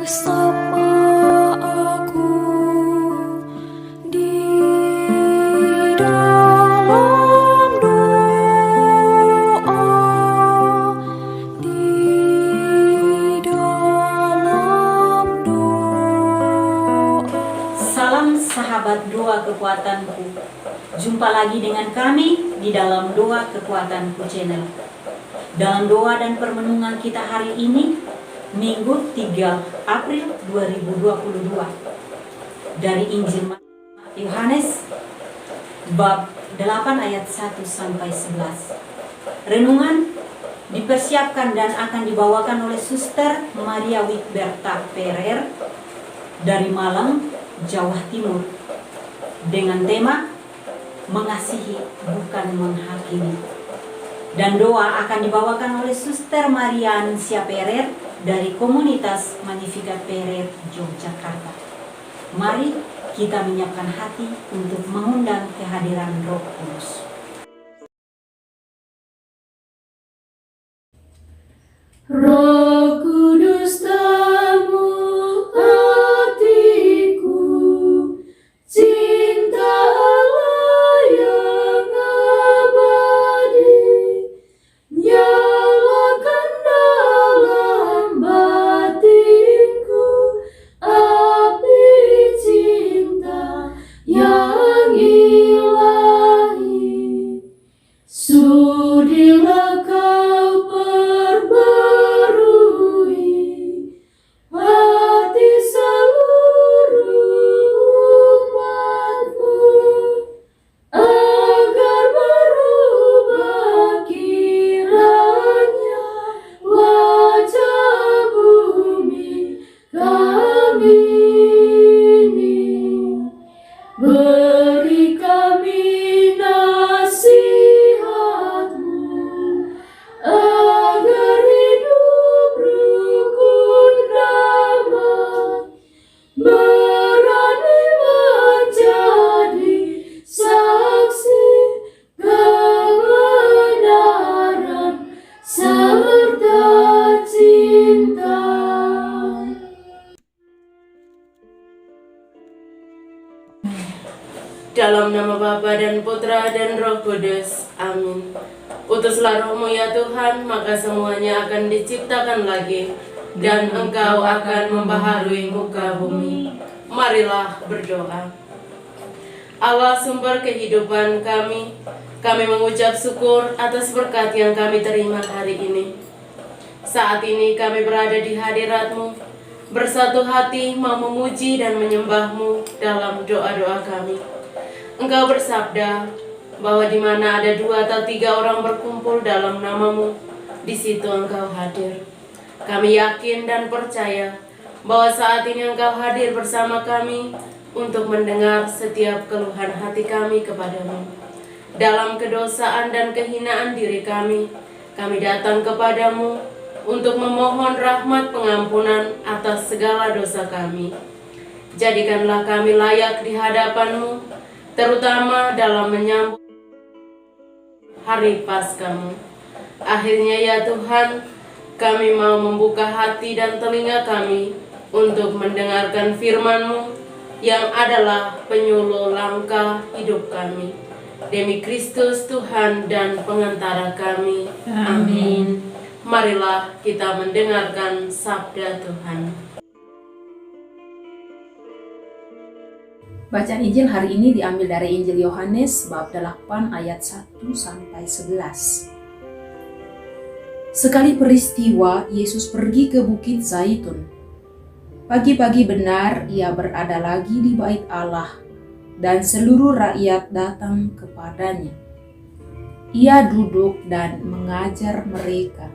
Bersama aku di dalam doa, di dalam doa. Salam sahabat doa kekuatanku. Jumpa lagi dengan kami di dalam doa kekuatanku channel. Dalam doa dan permenungan kita hari ini, Minggu 3 April 2022, dari Injil Yohanes bab 8 ayat 1 sampai 11. Renungan dipersiapkan dan akan dibawakan oleh Suster Maria Witberta Perer dari Malang, Jawa Timur, dengan tema mengasihi bukan menghakimi. Dan doa akan dibawakan oleh Suster Mariansia Perer dari komunitas Magnificat Perer, Yogyakarta. Mari kita menyiapkan hati untuk mengundang kehadiran Roh Kudus. Roh Kudus tamu hatiku, cinta Allah yang abadi, nyalakan dalam batinku api cinta yang ilahi. Sudilah kau perbarui hati seluruh umatmu, agar berubah kiranya wajah bumi kami ini. Beri kami nasihat-Mu, agar hidup rukun damai, berani menjadi saksi kebenaran serta cinta. Dalam nama Bapa dan Putra dan Roh Kudus. Amin. Utuslah Roh-Mu ya Tuhan, maka semuanya akan diciptakan lagi, dan Engkau akan membaharui muka bumi. Marilah berdoa. Allah sumber kehidupan kami mengucap syukur atas berkat yang kami terima hari ini. Saat ini kami berada di hadirat-Mu, bersatu hati mau memuji dan menyembah-Mu dalam doa-doa kami. Engkau bersabda bahwa di mana ada 2 atau 3 orang berkumpul dalam nama-Mu, di situ Engkau hadir. Kami yakin dan percaya bahwa saat ini Engkau hadir bersama kami untuk mendengar setiap keluhan hati kami kepadamu. Dalam kedosaan dan kehinaan diri kami datang kepadamu untuk memohon rahmat pengampunan atas segala dosa kami. Jadikanlah kami layak di hadapan-Mu, terutama dalam menyambut hari Paskah-Mu. Akhirnya ya Tuhan, kami mau membuka hati dan telinga kami untuk mendengarkan firman-Mu yang adalah penyuluh langkah hidup kami. Demi Kristus Tuhan dan pengantara kami. Amin. Marilah kita mendengarkan sabda Tuhan. Bacaan Injil hari ini diambil dari Injil Yohanes bab 8 ayat 1 sampai 11. Sekali peristiwa, Yesus pergi ke Bukit Zaitun. Pagi-pagi benar ia berada lagi di bait Allah, dan seluruh rakyat datang kepadanya. Ia duduk dan mengajar mereka.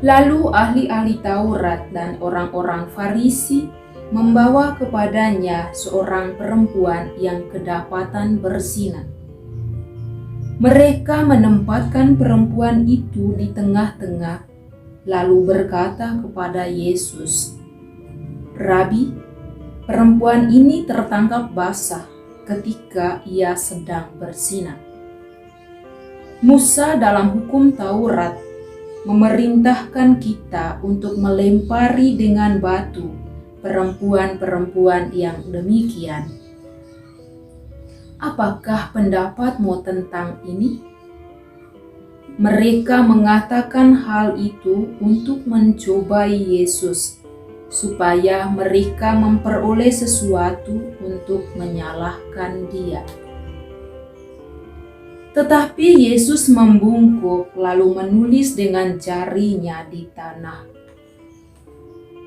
Lalu ahli-ahli Taurat dan orang-orang Farisi membawa kepadanya seorang perempuan yang kedapatan berzina. Mereka menempatkan perempuan itu di tengah-tengah, lalu berkata kepada Yesus, "Rabi, perempuan ini tertangkap basah ketika ia sedang berzina. Musa dalam hukum Taurat memerintahkan kita untuk melempari dengan batu perempuan-perempuan yang demikian. Apakah pendapatmu tentang ini? Mereka mengatakan hal itu untuk mencobai Yesus, supaya mereka memperoleh sesuatu untuk menyalahkan Dia. Tetapi Yesus membungkuk lalu menulis dengan jarinya di tanah.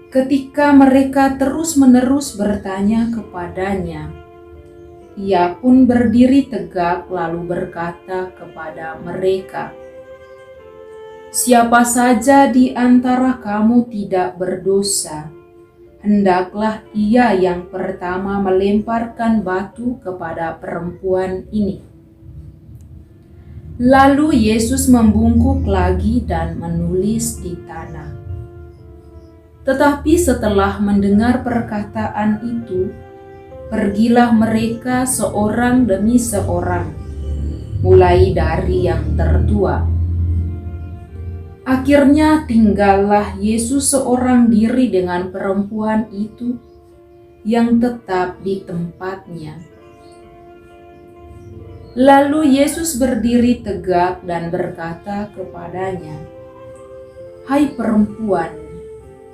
Ketika mereka terus-menerus bertanya kepadanya, Ia pun berdiri tegak lalu berkata kepada mereka, "Siapa saja di antara kamu tidak berdosa, hendaklah ia yang pertama melemparkan batu kepada perempuan ini." Lalu Yesus membungkuk lagi dan menulis di tanah. Tetapi setelah mendengar perkataan itu, pergilah mereka seorang demi seorang, mulai dari yang tertua. Akhirnya tinggallah Yesus seorang diri dengan perempuan itu yang tetap di tempatnya. Lalu Yesus berdiri tegak dan berkata kepadanya, "Hai perempuan,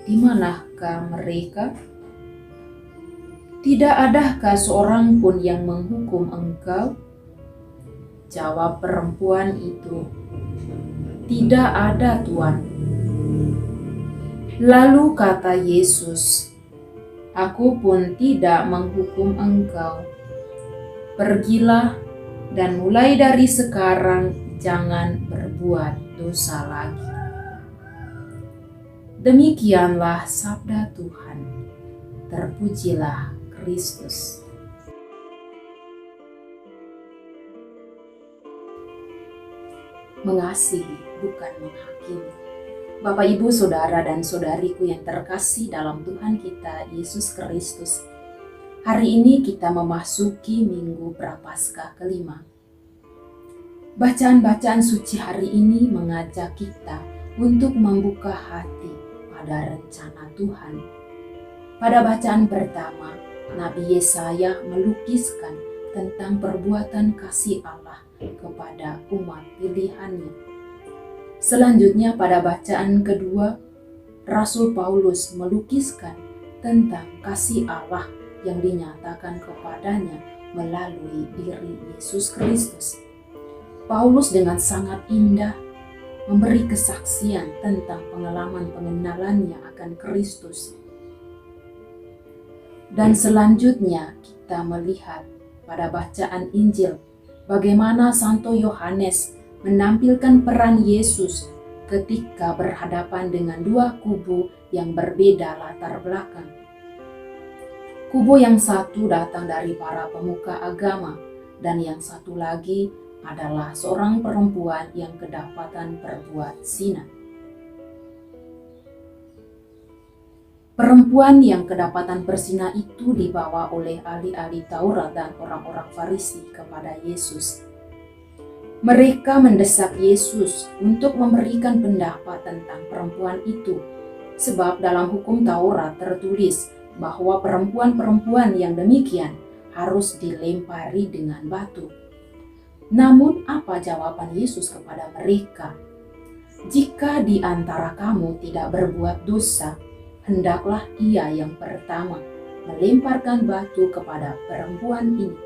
di manakah mereka? Tidak adakah seorang pun yang menghukum engkau?" Jawab perempuan itu, "Tidak ada, Tuan." Lalu kata Yesus, "Aku pun tidak menghukum engkau. Pergilah dan mulai dari sekarang jangan berbuat dosa lagi." Demikianlah sabda Tuhan. Terpujilah Kristus. Mengasihi bukan menghakimi. Bapak, Ibu, Saudara, dan Saudariku yang terkasih dalam Tuhan kita Yesus Kristus. Hari ini kita memasuki Minggu Prapaskah kelima. Bacaan-bacaan suci hari ini mengajak kita untuk membuka hati pada rencana Tuhan. Pada bacaan pertama, Nabi Yesaya melukiskan tentang perbuatan kasih Allah kepada umat pilihannya. Selanjutnya pada bacaan kedua, Rasul Paulus melukiskan tentang kasih Allah yang dinyatakan kepadanya melalui diri Yesus Kristus. Paulus dengan sangat indah memberi kesaksian tentang pengalaman pengenalannya akan Kristus. Dan selanjutnya kita melihat pada bacaan Injil bagaimana Santo Yohanes menampilkan peran Yesus ketika berhadapan dengan dua kubu yang berbeda latar belakang. Kubu yang satu datang dari para pemuka agama dan yang satu lagi adalah seorang perempuan yang kedapatan berbuat zina. Perempuan yang kedapatan berzina itu dibawa oleh ahli-ahli Taurat dan orang-orang Farisi kepada Yesus. Mereka mendesak Yesus untuk memberikan pendapat tentang perempuan itu, sebab dalam hukum Taurat tertulis bahwa perempuan-perempuan yang demikian harus dilempari dengan batu. Namun apa jawaban Yesus kepada mereka? "Jika di antara kamu tidak berbuat dosa, hendaklah ia yang pertama melemparkan batu kepada perempuan ini."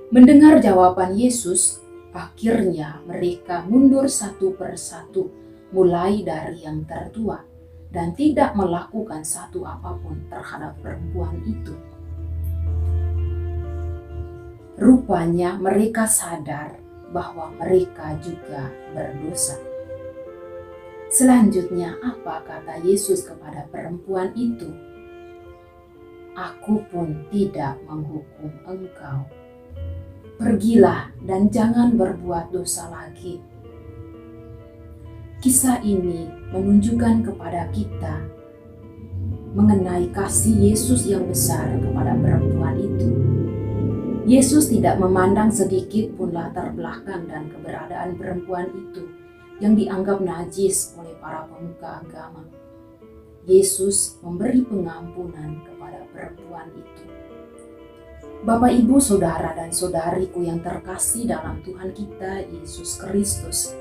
Mendengar jawaban Yesus, akhirnya mereka mundur satu persatu, mulai dari yang tertua, dan tidak melakukan satu apapun terhadap perempuan itu. Rupanya mereka sadar bahwa mereka juga berdosa. Selanjutnya apa kata Yesus kepada perempuan itu? "Aku pun tidak menghukum engkau. Pergilah dan jangan berbuat dosa lagi." Kisah ini menunjukkan kepada kita mengenai kasih Yesus yang besar kepada perempuan itu. Yesus tidak memandang sedikit pun latar belakang dan keberadaan perempuan itu, yang dianggap najis oleh para pemuka agama. Yesus memberi pengampunan kepada perempuan itu. Bapak, Ibu, Saudara, dan Saudariku yang terkasih dalam Tuhan kita Yesus Kristus,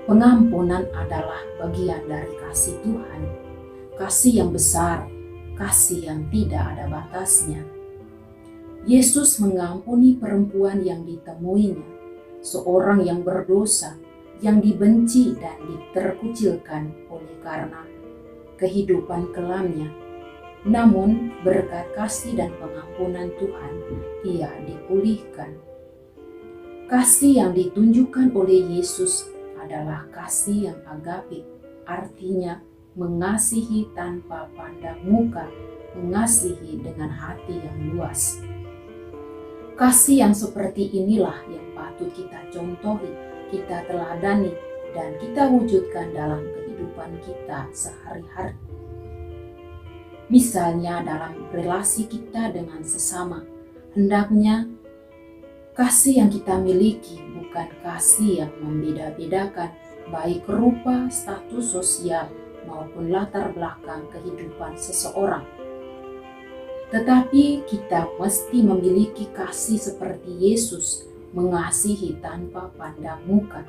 pengampunan adalah bagian dari kasih Tuhan, kasih yang besar, kasih yang tidak ada batasnya. Yesus mengampuni perempuan yang ditemuinya, seorang yang berdosa, yang dibenci dan diterkucilkan oleh karena kehidupan kelamnya. Namun berkat kasih dan pengampunan Tuhan, ia dipulihkan. Kasih yang ditunjukkan oleh Yesus adalah kasih yang agape, artinya mengasihi tanpa pandang muka, mengasihi dengan hati yang luas. Kasih yang seperti inilah yang patut kita contohi, kita teladani, dan kita wujudkan dalam kehidupan kita sehari-hari. Misalnya dalam relasi kita dengan sesama, hendaknya kasih yang kita miliki bukan kasih yang membeda-bedakan baik rupa, status sosial, maupun latar belakang kehidupan seseorang. Tetapi kita mesti memiliki kasih seperti Yesus, mengasihi tanpa pandang muka.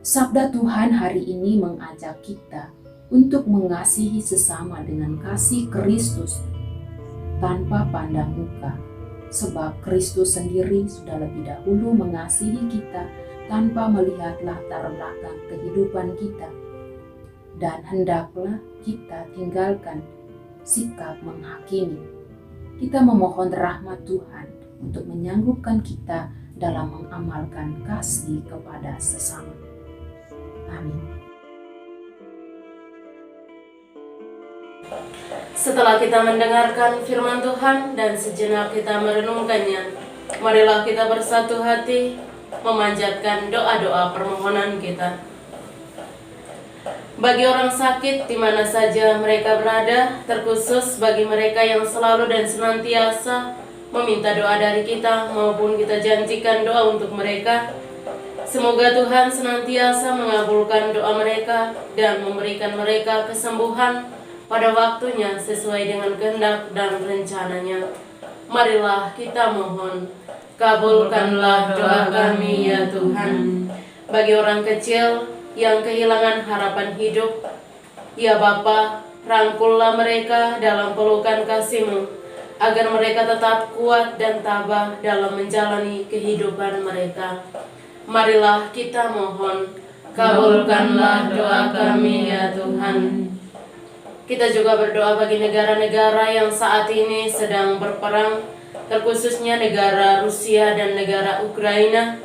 Sabda Tuhan hari ini mengajak kita untuk mengasihi sesama dengan kasih Kristus tanpa pandang muka. Sebab Kristus sendiri sudah lebih dahulu mengasihi kita tanpa melihat latar belakang kehidupan kita. Dan hendaklah kita tinggalkan sikap menghakimi. Kita memohon rahmat Tuhan untuk menyanggupkan kita dalam mengamalkan kasih kepada sesama. Amin. Setelah kita mendengarkan firman Tuhan dan sejenak kita merenungkannya, marilah kita bersatu hati memanjatkan doa-doa permohonan kita. Bagi orang sakit di mana saja mereka berada, terkhusus bagi mereka yang selalu dan senantiasa meminta doa dari kita maupun kita janjikan doa untuk mereka, semoga Tuhan senantiasa mengabulkan doa mereka dan memberikan mereka kesembuhan pada waktunya sesuai dengan kehendak dan rencananya. Marilah kita mohon, kabulkanlah doa kami ya Tuhan. Bagi orang kecil yang kehilangan harapan hidup, ya Bapa, rangkullah mereka dalam pelukan kasih-Mu, agar mereka tetap kuat dan tabah dalam menjalani kehidupan mereka. Marilah kita mohon, kabulkanlah doa kami ya Tuhan. Kita juga berdoa bagi negara-negara yang saat ini sedang berperang, terkhususnya negara Rusia dan negara Ukraina.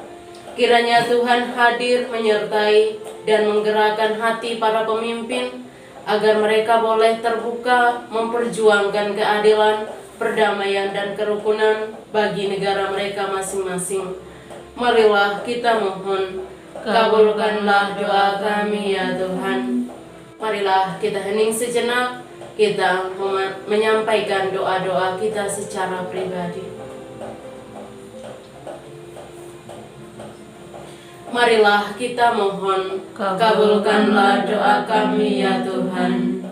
Kiranya Tuhan hadir menyertai dan menggerakkan hati para pemimpin agar mereka boleh terbuka memperjuangkan keadilan, perdamaian, dan kerukunan bagi negara mereka masing-masing. Marilah kita mohon, kabulkanlah doa kami ya Tuhan. Marilah kita hening sejenak, kita menyampaikan doa-doa kita secara pribadi. Marilah kita mohon, kabulkanlah doa kami ya Tuhan.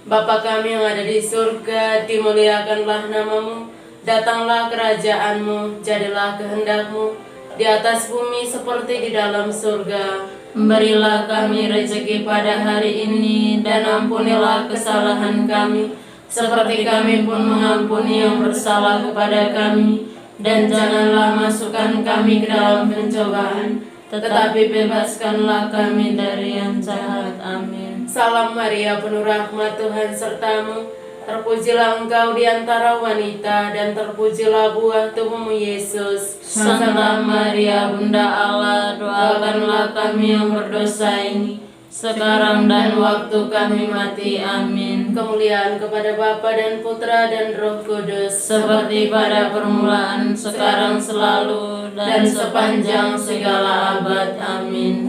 Bapa kami yang ada di surga, dimuliakanlah nama-Mu, datanglah kerajaan-Mu, jadilah kehendak-Mu di atas bumi seperti di dalam surga. Berilah kami rezeki pada hari ini, dan ampunilah kesalahan kami, seperti kami pun mengampuni yang bersalah kepada kami. Dan janganlah masukkan kami ke dalam pencobaan, tetapi bebaskanlah kami dari yang jahat. Amin. Salam Maria, penuh rahmat, Tuhan sertamu. Terpujilah engkau di antara wanita, dan terpujilah buah tubuhmu Yesus. Santa Maria, Bunda Allah, doakanlah kami yang berdosa ini, sekarang dan waktu kami mati. Amin. Kemuliaan kepada Bapa dan Putra dan Roh Kudus, seperti pada permulaan, sekarang, selalu, dan sepanjang segala abad. Amin.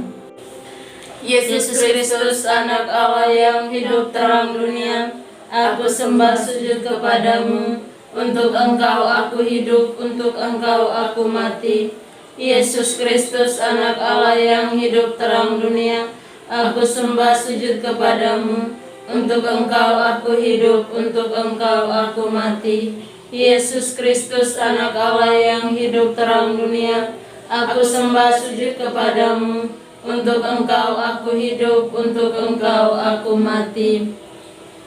Yesus Kristus, anak Allah yang hidup terang dunia, aku sembah sujud kepadamu. Untuk Engkau aku hidup, untuk Engkau aku mati. Yesus Kristus, anak Allah yang hidup terang dunia, aku sembah sujud kepadamu. Untuk Engkau aku hidup, untuk Engkau aku mati. Yesus Kristus, anak Allah yang hidup terang dunia, aku sembah sujud kepadamu. Untuk Engkau aku hidup, untuk Engkau aku mati.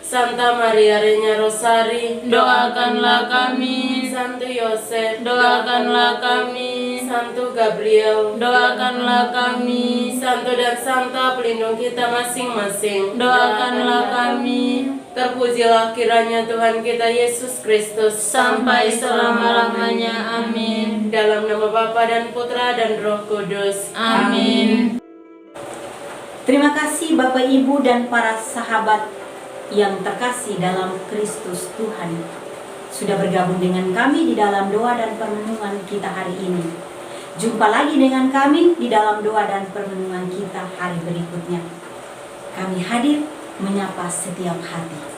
Santa Maria Reina Rosari, doakanlah kami. Santo Yosef, doakanlah kami. Santo Gabriel, doakanlah kami. Santo dan Santa pelindung kita masing-masing, doakanlah kami. Terpujilah kiranya Tuhan kita Yesus Kristus sampai selama-lamanya. Amin. Dalam nama Bapa dan Putra dan Roh Kudus. Amin. Terima kasih Bapak Ibu dan para sahabat yang terkasih dalam Kristus Tuhan, sudah bergabung dengan kami di dalam doa dan permenungan kita hari ini. Jumpa lagi dengan kami di dalam doa dan permenungan kita hari berikutnya. Kami hadir menyapa setiap hati.